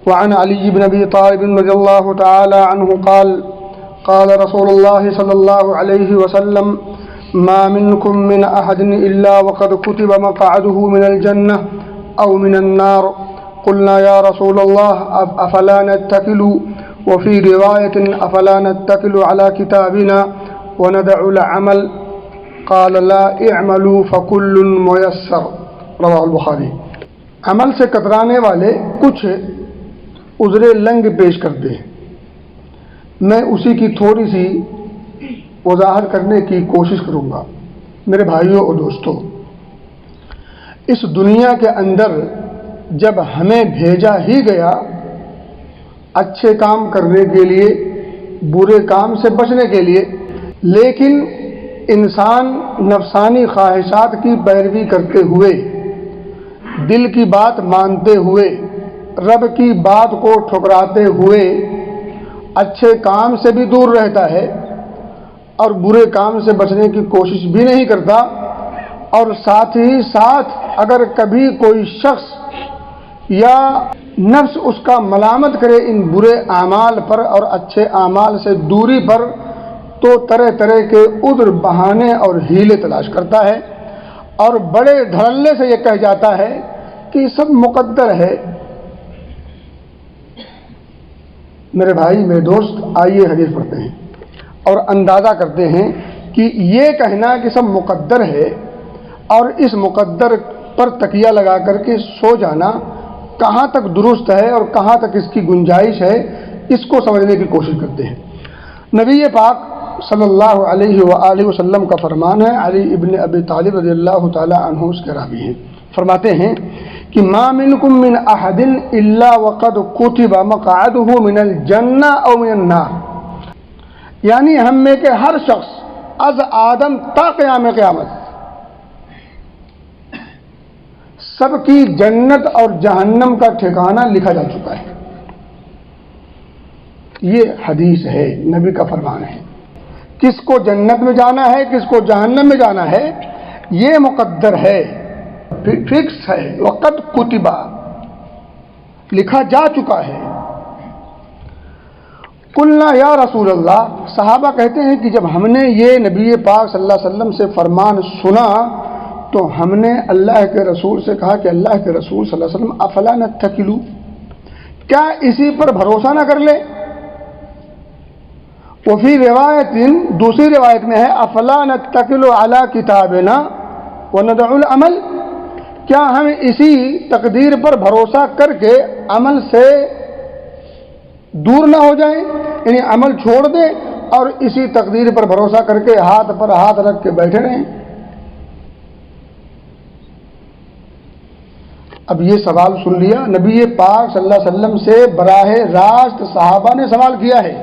وعن علي بن ابي طالب رضي الله تعالى عنه قال قال رسول الله صلى الله عليه وسلم ما منكم من احد الا وقد كتب مقعده من الجنه او من النار قلنا يا رسول الله افلا نتكل وفي روايه افلا نتكل على كتابنا وندع العمل قال لا اعملوا فكل ميسر رواه البخاری۔ عمل سے کترانے والے کچھ عذر لنگ پیش کرتے ہیں، میں اسی کی تھوڑی سی وضاحت کرنے کی کوشش کروں گا۔ میرے بھائیوں اور دوستوں، اس دنیا کے اندر جب ہمیں بھیجا ہی گیا اچھے کام کرنے کے لیے، برے کام سے بچنے کے لیے، لیکن انسان نفسانی خواہشات کی پیروی کرتے ہوئے، دل کی بات مانتے ہوئے، رب کی بات کو ٹھکراتے ہوئے اچھے کام سے بھی دور رہتا ہے اور برے کام سے بچنے کی کوشش بھی نہیں کرتا، اور ساتھ ہی ساتھ اگر کبھی کوئی شخص یا نفس اس کا ملامت کرے ان برے اعمال پر اور اچھے اعمال سے دوری پر، تو طرح طرح کے عذر، بہانے اور ہیلے تلاش کرتا ہے اور بڑے دھڑلے سے یہ کہہ جاتا ہے کہ سب مقدر ہے۔ میرے بھائی، میرے دوست، آئیے حدیث پڑھتے ہیں اور اندازہ کرتے ہیں کہ یہ کہنا کہ سب مقدر ہے اور اس مقدر پر تکیہ لگا کر کے سو جانا کہاں تک درست ہے اور کہاں تک اس کی گنجائش ہے، اس کو سمجھنے کی کوشش کرتے ہیں۔ نبی پاک صلی اللہ علیہ وآلہ وسلم کا فرمان ہے، علی ابن ابی طالب رضی اللہ تعالی عنہ اس کے راوی ہیں، فرماتے ہیں کہ ما منکم من احد الا وقد کتب مقعده من الجنہ او من النار، یعنی ہم میں کے ہر شخص از آدم تا قیام قیامت سب کی جنت اور جہنم کا ٹھکانہ لکھا جا چکا ہے۔ یہ حدیث ہے، نبی کا فرمان ہے۔ کس کو جنت میں جانا ہے، کس کو جہنم میں جانا ہے، یہ مقدر ہے، فکس ہے، وقت کتبہ، لکھا جا چکا ہے۔ قلنا یا رسول اللہ، صحابہ کہتے ہیں کہ جب ہم نے یہ نبی پاک صلی اللہ علیہ وسلم سے فرمان سنا تو ہم نے اللہ کے رسول سے کہا کہ اللہ کے رسول صلی اللہ علیہ وسلم افلا نتکلوا، کیا اسی پر بھروسہ نہ کر لے؟ وفی روایت، دوسری روایت میں ہے افلا نتکل علی کتابنا وندع العمل، کیا ہم اسی تقدیر پر بھروسہ کر کے عمل سے دور نہ ہو جائیں، یعنی عمل چھوڑ دیں اور اسی تقدیر پر بھروسہ کر کے ہاتھ پر ہاتھ رکھ کے بیٹھے رہیں؟ اب یہ سوال سن لیا، نبی پاک صلی اللہ علیہ وسلم سے براہ راست صحابہ نے سوال کیا ہے،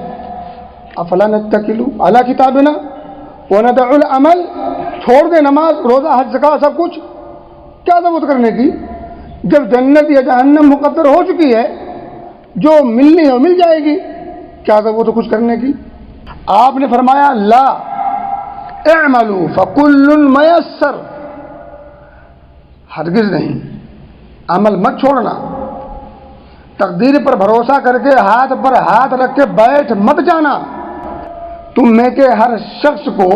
افلا نتکلوا علی کتابنا وندع العمل، چھوڑ دے نماز، روزہ، حج، زکوٰۃ، سب کچھ، کیا ضرورت کرنے کی؟ جب جنت یا جہنم مقدر ہو چکی ہے، جو ملنی ہے مل جائے گی، کیا ضرورت ہے کچھ کرنے کی؟ آپ نے فرمایا لا اعملوا فکل میسر، ہرگز نہیں، عمل مت چھوڑنا، تقدیر پر بھروسہ کر کے ہاتھ پر ہاتھ رکھ کے بیٹھ مت جانا، تم میں کے ہر شخص کو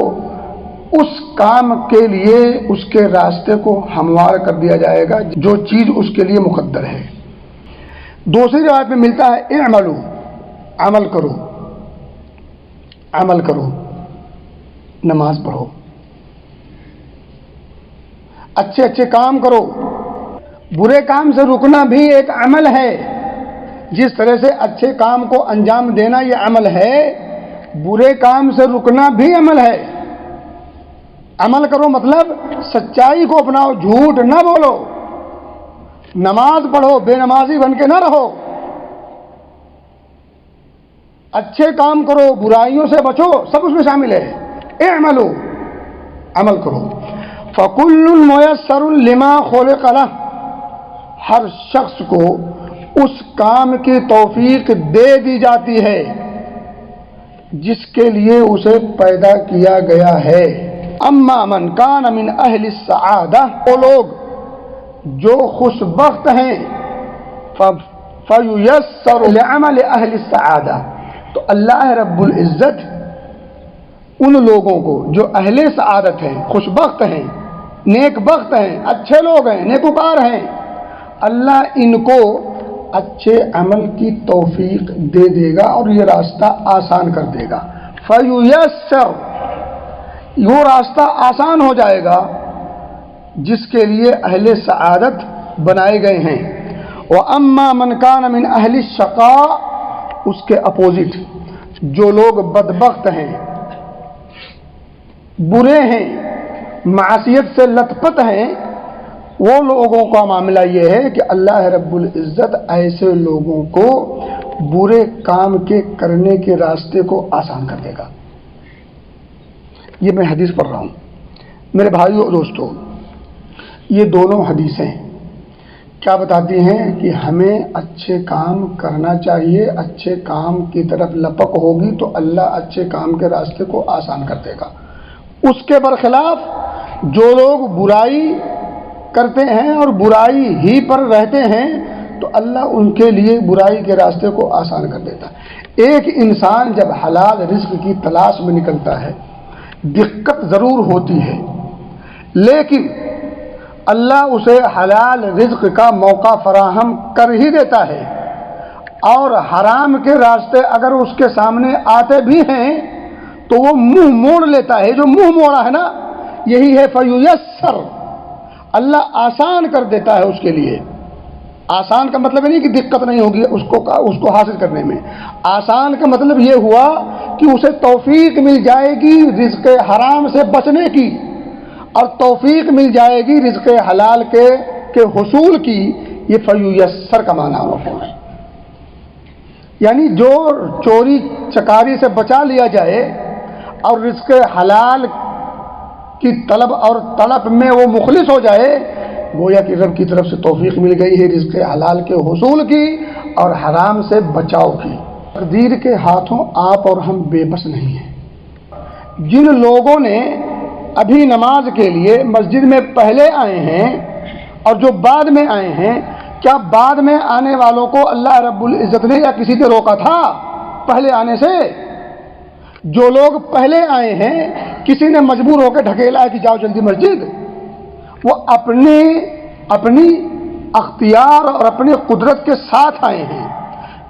اس کام کے لیے اس کے راستے کو ہموار کر دیا جائے گا جو چیز اس کے لیے مقدر ہے۔ دوسری روایت میں ملتا ہے اعملوا، عمل کرو، عمل کرو، نماز پڑھو، اچھے اچھے کام کرو، برے کام سے رکنا بھی ایک عمل ہے، جس طرح سے اچھے کام کو انجام دینا یہ عمل ہے، برے کام سے رکنا بھی عمل ہے۔ عمل کرو مطلب سچائی کو اپناؤ، جھوٹ نہ بولو، نماز پڑھو، بے نمازی بن کے نہ رہو، اچھے کام کرو، برائیوں سے بچو، سب اس میں شامل ہے۔ اعملوا، عمل کرو۔ فکل میسر لما خلق لہ، ہر شخص کو اس کام کی توفیق دے دی جاتی ہے جس کے لیے اسے پیدا کیا گیا ہے۔ اما من کان من اہل السعادہ، وہ لوگ جو خوش بخت ہیں، فَيُيَسَّرُ لِعَمَلِ أَهْلِ السَّعَادَةِ، تو اللہ رب العزت ان لوگوں کو جو اہل سعادت ہیں، خوش بخت ہیں، نیک بخت ہیں، اچھے لوگ ہیں، نیکوکار ہیں، اللہ ان کو اچھے عمل کی توفیق دے دے گا اور یہ راستہ آسان کر دے گا۔ فَيُيَسَّرُ، وہ راستہ آسان ہو جائے گا جس کے لیے اہل سعادت بنائے گئے ہیں۔ وَأَمَّا مَنْ كَانَ مِنْ أَهْلِ الشَّقَاءِ، اس کے اپوزٹ جو لوگ بدبخت ہیں، برے ہیں، معصیت سے لت پت ہیں، وہ لوگوں کا معاملہ یہ ہے کہ اللہ رب العزت ایسے لوگوں کو برے کام کے کرنے کے راستے کو آسان کر دے گا۔ یہ میں حدیث پڑھ رہا ہوں میرے بھائیوں اور دوستوں، یہ دونوں حدیثیں کیا بتاتی ہیں کہ ہمیں اچھے کام کرنا چاہیے، اچھے کام کی طرف لپک ہوگی تو اللہ اچھے کام کے راستے کو آسان کر دے گا۔ اس کے برخلاف جو لوگ برائی کرتے ہیں اور برائی ہی پر رہتے ہیں تو اللہ ان کے لیے برائی کے راستے کو آسان کر دیتا ہے۔ ایک انسان جب حلال رزق کی تلاش میں نکلتا ہے دقت ضرور ہوتی ہے، لیکن اللہ اسے حلال رزق کا موقع فراہم کر ہی دیتا ہے، اور حرام کے راستے اگر اس کے سامنے آتے بھی ہیں تو وہ منہ موڑ لیتا ہے۔ جو منہ موڑا ہے نا، یہی ہے فیسر، اللہ آسان کر دیتا ہے اس کے لیے۔ آسان کا مطلب نہیں کہ دقت نہیں ہوگی اس کو حاصل کرنے میں، آسان کا مطلب یہ ہوا کہ اسے توفیق مل جائے گی رزق حرام سے بچنے کی، اور توفیق مل جائے گی رزق حلال کے حصول کی۔ یہ فیسر کا معنی ہے، یعنی جو چوری چکاری سے بچا لیا جائے اور رزق حلال کی طلب اور طلب میں وہ مخلص ہو جائے، گویا کہ رب کی طرف سے توفیق مل گئی ہے رزق حلال کے حصول کی اور حرام سے بچاؤ کی۔ تقدیر کے ہاتھوں آپ اور ہم بے بس نہیں ہیں۔ جن لوگوں نے ابھی نماز کے لیے مسجد میں پہلے آئے ہیں اور جو بعد میں آئے ہیں، کیا بعد میں آنے والوں کو اللہ رب العزت نے یا کسی نے روکا تھا پہلے آنے سے؟ جو لوگ پہلے آئے ہیں کسی نے مجبور ہو کے ڈھکیلا ہے کہ جاؤ جلدی مسجد، وہ اپنی اختیار اور اپنی قدرت کے ساتھ آئے ہیں۔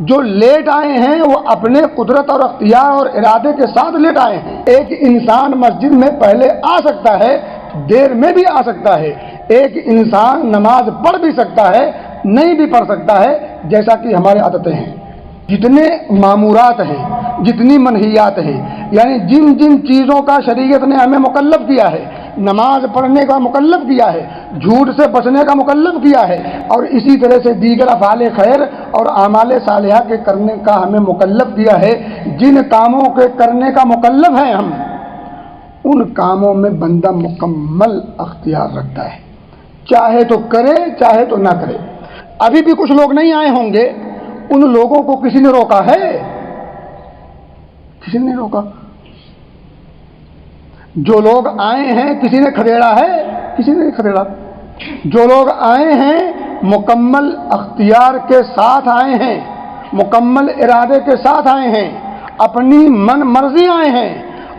جو لیٹ آئے ہیں وہ اپنے قدرت اور اختیار اور ارادے کے ساتھ لیٹ آئے ہیں۔ ایک انسان مسجد میں پہلے آ سکتا ہے، دیر میں بھی آ سکتا ہے۔ ایک انسان نماز پڑھ بھی سکتا ہے، نہیں بھی پڑھ سکتا ہے، جیسا کہ ہمارے عادتیں ہیں۔ جتنے معمورات ہیں، جتنی منہیات ہیں، یعنی جن جن چیزوں کا شریعت نے ہمیں مکلف کیا ہے، نماز پڑھنے کا مکلف کیا ہے، جھوٹ سے بچنے کا مکلف کیا ہے، اور اسی طرح سے دیگر افعال خیر اور اعمال صالحہ کے کرنے کا ہمیں مکلف کیا ہے، جن کاموں کے کرنے کا مکلف ہیں ہم، ان کاموں میں بندہ مکمل اختیار رکھتا ہے، چاہے تو کرے چاہے تو نہ کرے۔ ابھی بھی کچھ لوگ نہیں آئے ہوں گے، ان لوگوں کو کسی نے روکا ہے؟ کسی نے روکا؟ جو لوگ آئے ہیں کسی نے کھدیڑا ہے؟ کسی نے نہیں کھدیڑا۔ جو لوگ آئے ہیں مکمل اختیار کے ساتھ آئے ہیں، مکمل ارادے کے ساتھ آئے ہیں، اپنی من مرضی آئے ہیں،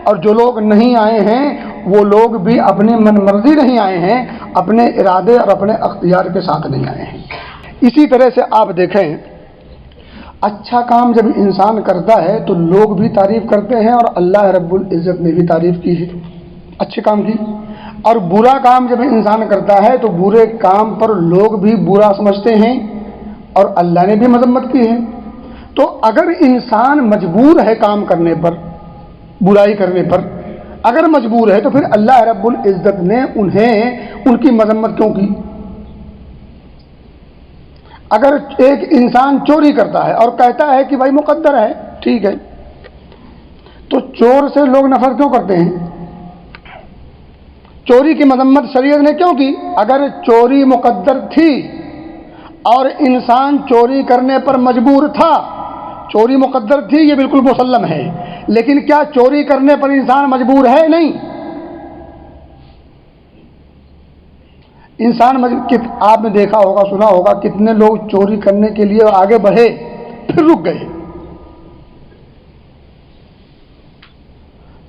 اور جو لوگ نہیں آئے ہیں وہ لوگ بھی اپنی من مرضی نہیں آئے ہیں، اپنے ارادے اور اپنے اختیار کے ساتھ نہیں آئے ہیں۔ اسی طرح سے آپ دیکھیں، اچھا کام جب انسان کرتا ہے تو لوگ بھی تعریف کرتے ہیں اور اللہ رب العزت نے بھی تعریف کی ہے اچھے کام کی، اور برا کام جب انسان کرتا ہے تو برے کام پر لوگ بھی برا سمجھتے ہیں اور اللہ نے بھی مذمت کی ہے۔ تو اگر انسان مجبور ہے کام کرنے پر، برائی کرنے پر اگر مجبور ہے، تو پھر اللہ رب العزت نے ان کی مذمت کیوں کی؟ اگر ایک انسان چوری کرتا ہے اور کہتا ہے کہ بھائی مقدر ہے، ٹھیک ہے، تو چور سے لوگ نفرت کیوں کرتے ہیں؟ چوری کی مذمت شریعت نے کیوں کی؟ اگر چوری مقدر تھی اور انسان چوری کرنے پر مجبور تھا، چوری مقدر تھی، یہ بالکل مسلم ہے، لیکن کیا چوری کرنے پر انسان مجبور ہے؟ نہیں۔ آپ نے دیکھا ہوگا، سنا ہوگا، کتنے لوگ چوری کرنے کے لیے آگے بڑھے پھر رک گئے.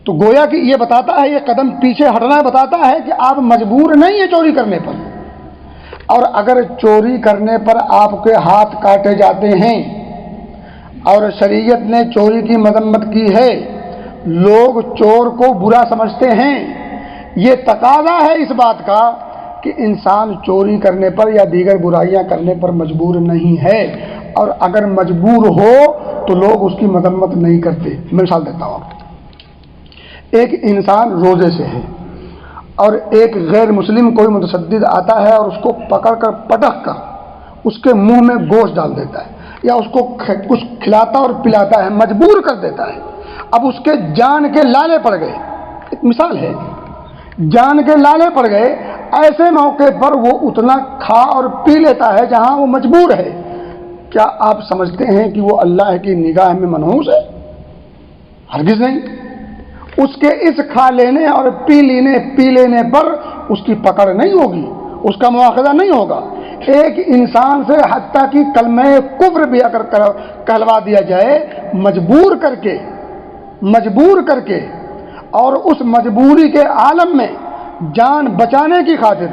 تو گویا کہ یہ بتاتا ہے، یہ قدم پیچھے ہٹنا بتاتا ہے کہ آپ مجبور نہیں ہیں چوری کرنے پر. اور اگر چوری کرنے پر آپ کے ہاتھ کاٹے جاتے ہیں اور شریعت نے چوری کی مذمت کی ہے، لوگ چور کو برا سمجھتے ہیں، یہ تقاضا ہے اس بات کا کہ انسان چوری کرنے پر یا دیگر برائیاں کرنے پر مجبور نہیں ہے. اور اگر مجبور ہو تو لوگ اس کی مذمت نہیں کرتے. مثال دیتا ہوں، ایک انسان روزے سے ہے اور ایک غیر مسلم کوئی متصدد آتا ہے اور اس کو پکڑ کر پٹک کر اس کے منہ میں گوشت ڈال دیتا ہے یا اس کو کچھ کھلاتا اور پلاتا ہے، مجبور کر دیتا ہے. اب اس کے جان کے لالے پڑ گئے، ایک مثال ہے، جان کے لالے پڑ گئے. ایسے موقع پر وہ اتنا کھا اور پی لیتا ہے جہاں وہ مجبور ہے. کیا آپ سمجھتے ہیں کہ وہ اللہ کی نگاہ میں منحوس ہے؟ ہرگز نہیں. اس کے اس کھا لینے اور پی لینے پر اس کی پکڑ نہیں ہوگی، اس کا مواخذہ نہیں ہوگا. ایک انسان سے حتیٰ کہ کلمہ کفر بھی اگر کہلوا دیا جائے مجبور کر کے اور اس مجبوری کے عالم میں جان بچانے کی خاطر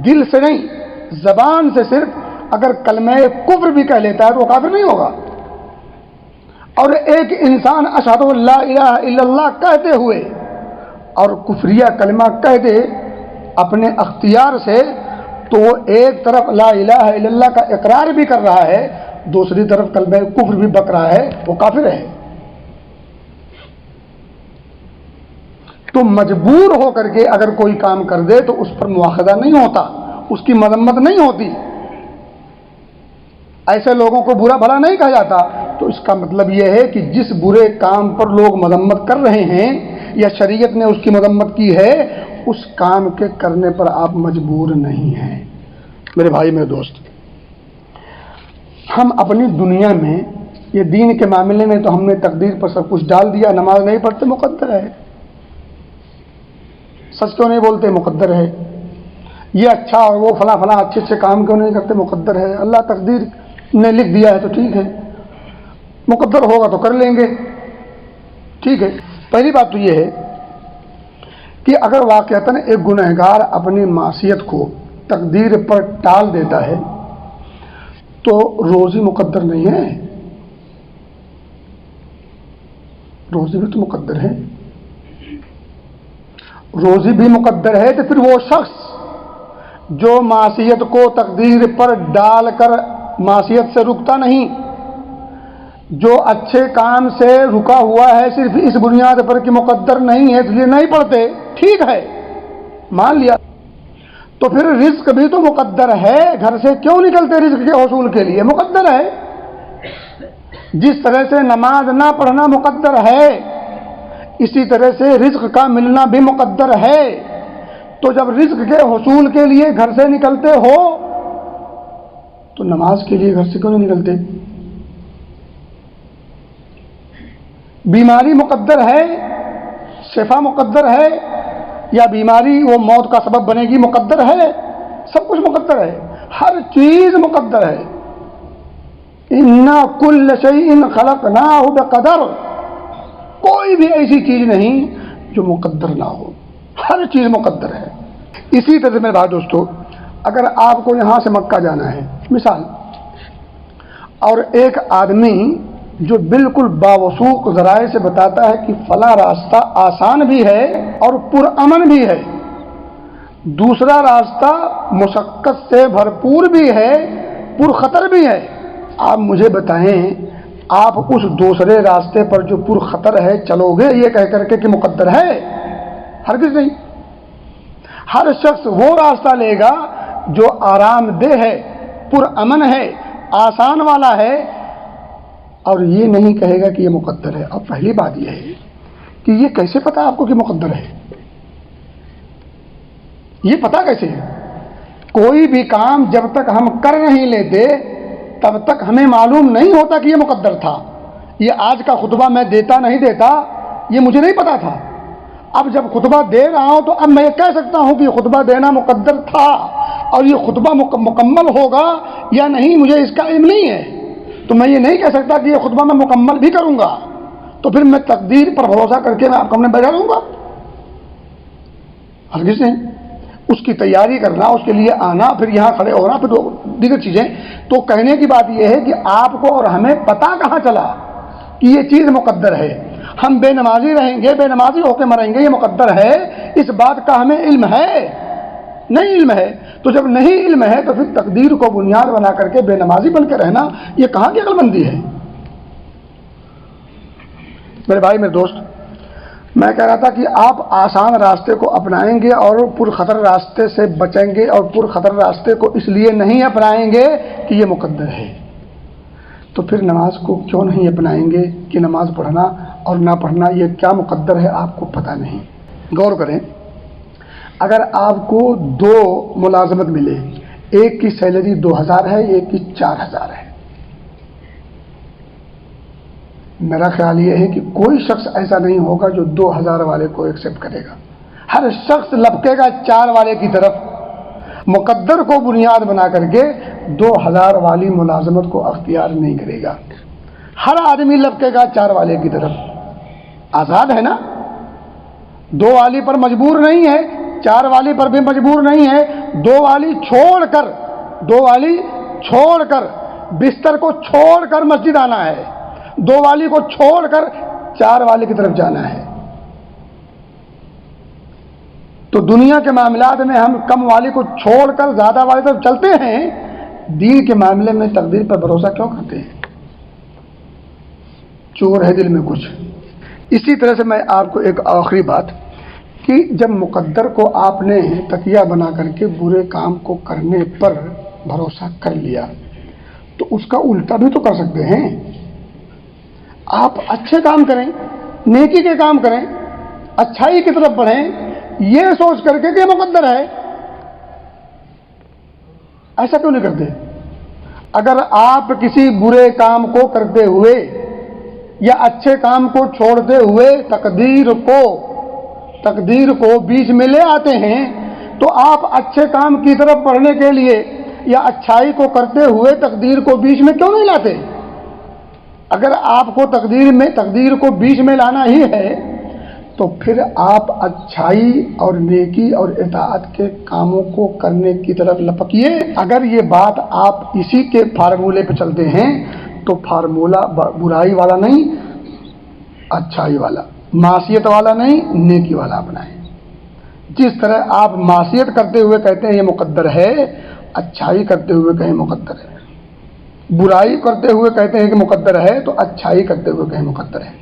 دل سے نہیں زبان سے صرف اگر کلمہ کفر بھی کہہ لیتا ہے تو وہ کافر نہیں ہوگا. اور ایک انسان اشہد ان لا الہ الا اللہ کہتے ہوئے اور کفریہ کلمہ کہہ دے اپنے اختیار سے، تو وہ ایک طرف لا الہ الا اللہ کا اقرار بھی کر رہا ہے، دوسری طرف کلمہ کفر بھی بک رہا ہے، وہ کافر ہے. تو مجبور ہو کر کے اگر کوئی کام کر دے تو اس پر مواخذہ نہیں ہوتا، اس کی مذمت نہیں ہوتی، ایسے لوگوں کو برا بھلا نہیں کہا جاتا. تو اس کا مطلب یہ ہے کہ جس برے کام پر لوگ مذمت کر رہے ہیں یا شریعت نے اس کی مذمت کی ہے، اس کام کے کرنے پر آپ مجبور نہیں ہیں. میرے بھائی، میرے دوست، ہم اپنی دنیا میں یہ دین کے معاملے میں تو ہم نے تقدیر پر سب کچھ ڈال دیا، نماز نہیں پڑھتے مقدر ہے، سچ کیوں نہیں بولتے مقدر ہے، یہ اچھا اور وہ فلاں اچھے کام کیوں نہیں کرتے مقدر ہے، اللہ تقدیر نے لکھ دیا ہے تو ٹھیک ہے، مقدر ہوگا تو کر لیں گے، ٹھیک ہے. پہلی بات تو یہ ہے کہ اگر واقعتاً ایک گنہگار اپنی معصیت کو تقدیر پر ٹال دیتا ہے تو روزی مقدر نہیں ہے، روزی بھی تو مقدر ہے. روزی بھی مقدر ہے تو پھر وہ شخص جو معصیت کو تقدیر پر ڈال کر معصیت سے رکتا نہیں، جو اچھے کام سے رکا ہوا ہے صرف اس بنیاد پر کہ مقدر نہیں ہے اس لیے نہیں پڑھتے، ٹھیک ہے مان لیا، تو پھر رزق بھی تو مقدر ہے. گھر سے کیوں نکلتے رزق کے حصول کے لیے؟ مقدر ہے. جس طرح سے نماز نہ پڑھنا مقدر ہے، اسی طرح سے رزق کا ملنا بھی مقدر ہے. تو جب رزق کے حصول کے لیے گھر سے نکلتے ہو تو نماز کے لیے گھر سے کیوں نہیں نکلتے؟ بیماری مقدر ہے، شفا مقدر ہے، یا بیماری وہ موت کا سبب بنے گی مقدر ہے، سب کچھ مقدر ہے، ہر چیز مقدر ہے. اِنَّا كُلَّ شَيْءٍ خَلَقْنَاهُ بِقَدَرٍ، کوئی بھی ایسی چیز نہیں جو مقدر نہ ہو، ہر چیز مقدر ہے. اسی طرح میرے بھائی دوستو، اگر آپ کو یہاں سے مکہ جانا ہے مثال، اور ایک آدمی جو بالکل باوثوق ذرائع سے بتاتا ہے کہ فلاں راستہ آسان بھی ہے اور پرامن بھی ہے، دوسرا راستہ مشقت سے بھرپور بھی ہے، پرخطر بھی ہے، آپ مجھے بتائیں آپ اس دوسرے راستے پر جو پرخطر ہے چلو گے یہ کہہ کر کے کہ مقدر ہے؟ ہرگز نہیں. ہر شخص وہ راستہ لے گا جو آرام دہ ہے، پرامن ہے، آسان والا ہے، اور یہ نہیں کہے گا کہ یہ مقدر ہے. اب پہلی بات یہ ہے کہ یہ کیسے پتا آپ کو کہ مقدر ہے؟ یہ پتا کیسے ہے؟ کوئی بھی کام جب تک ہم کر نہیں لیتے تب تک ہمیں معلوم نہیں ہوتا کہ یہ مقدر تھا. یہ آج کا خطبہ میں دیتا نہیں دیتا یہ مجھے نہیں پتا تھا. اب جب خطبہ دے رہا ہوں تو اب میں یہ کہہ سکتا ہوں کہ خطبہ دینا مقدر تھا. اور یہ خطبہ مکمل ہوگا یا نہیں مجھے اس کا علم نہیں ہے، تو میں یہ نہیں کہہ سکتا کہ یہ خطبہ میں مکمل بھی کروں گا، تو پھر میں تقدیر پر بھروسہ کر کے میں آپ کو بیٹھا رہوں گا؟ ہرگز نہیں۔ اس کی تیاری کرنا، اس کے لیے آنا، پھر یہاں کھڑے ہونا، پھر دیگر چیزیں۔ تو کہنے کی بات یہ ہے کہ آپ کو اور ہمیں پتہ کہاں چلا کہ یہ چیز مقدر ہے؟ ہم بے نمازی رہیں گے، بے نمازی ہو کے مریں گے، یہ مقدر ہے، اس بات کا ہمیں علم ہے؟ نہیں علم ہے۔ تو جب نہیں علم ہے تو پھر تقدیر کو بنیاد بنا کر کے بے نمازی بن کے رہنا یہ کہاں کی عقل مندی ہے؟ میرے بھائی، میرے دوست، میں کہہ رہا تھا کہ آپ آسان راستے کو اپنائیں گے اور پرخطر راستے سے بچیں گے، اور پرخطر راستے کو اس لیے نہیں اپنائیں گے کہ یہ مقدر ہے، تو پھر نماز کو کیوں نہیں اپنائیں گے کہ نماز پڑھنا اور نہ پڑھنا یہ کیا مقدر ہے آپ کو پتہ نہیں؟ غور کریں، اگر آپ کو 2 ملازمت ملے، ایک کی سیلری 2000 ہے، ایک کی 4000 ہے، میرا خیال یہ ہے کہ کوئی شخص ایسا نہیں ہوگا جو 2000 والے کو ایکسیپٹ کرے گا، ہر شخص لپکے گا 4 والے کی طرف، مقدر کو بنیاد بنا کر کے 2000 والی ملازمت کو اختیار نہیں کرے گا، ہر آدمی لپکے گا 4 والے کی طرف۔ آزاد ہے نا، 2 والی پر مجبور نہیں ہے، 4 والی پر بھی مجبور نہیں ہے، 2 والی چھوڑ کر بستر کو چھوڑ کر مسجد آنا ہے، 2 والی کو چھوڑ کر 4 والے کی طرف جانا ہے۔ تو دنیا کے معاملات میں ہم کم والی کو چھوڑ کر زیادہ والی طرف چلتے ہیں، دین کے معاملے میں تقدیر پر بھروسہ کیوں کرتے ہیں؟ چور ہے دل میں کچھ۔ اسی طرح سے میں آپ کو ایک آخری بات کہ جب مقدر کو آپ نے تکیہ بنا کر کے برے کام کو کرنے پر بھروسہ کر لیا تو اس کا الٹا بھی تو کر سکتے ہیں، آپ اچھے کام کریں، نیکی کے کام کریں، اچھائی کی طرف بڑھیں، یہ سوچ کر کے کہ مقدر ہے۔ ایسا کیوں نہیں کرتے؟ اگر آپ کسی برے کام کو کرتے ہوئے یا اچھے کام کو چھوڑتے ہوئے تقدیر کو بیچ میں لے آتے ہیں تو آپ اچھے کام کی طرف بڑھنے کے لیے یا اچھائی کو کرتے ہوئے تقدیر کو بیچ میں کیوں نہیں لاتے؟ اگر آپ کو تقدیر کو بیچ میں لانا ہی ہے تو پھر آپ اچھائی اور نیکی اور اطاعت کے کاموں کو کرنے کی طرف لپکیے۔ اگر یہ بات آپ اسی کے فارمولے پہ چلتے ہیں تو فارمولہ برائی والا نہیں، اچھائی والا، معصیت والا نہیں، نیکی والا اپنائیں۔ جس طرح آپ معصیت کرتے ہوئے کہتے ہیں یہ مقدر ہے، اچھائی کرتے ہوئے کہیں مقدر ہے، برائی کرتے ہوئے کہتے ہیں کہ مقدر ہے، تو اچھائی کرتے ہوئے کہیں مقدر ہے۔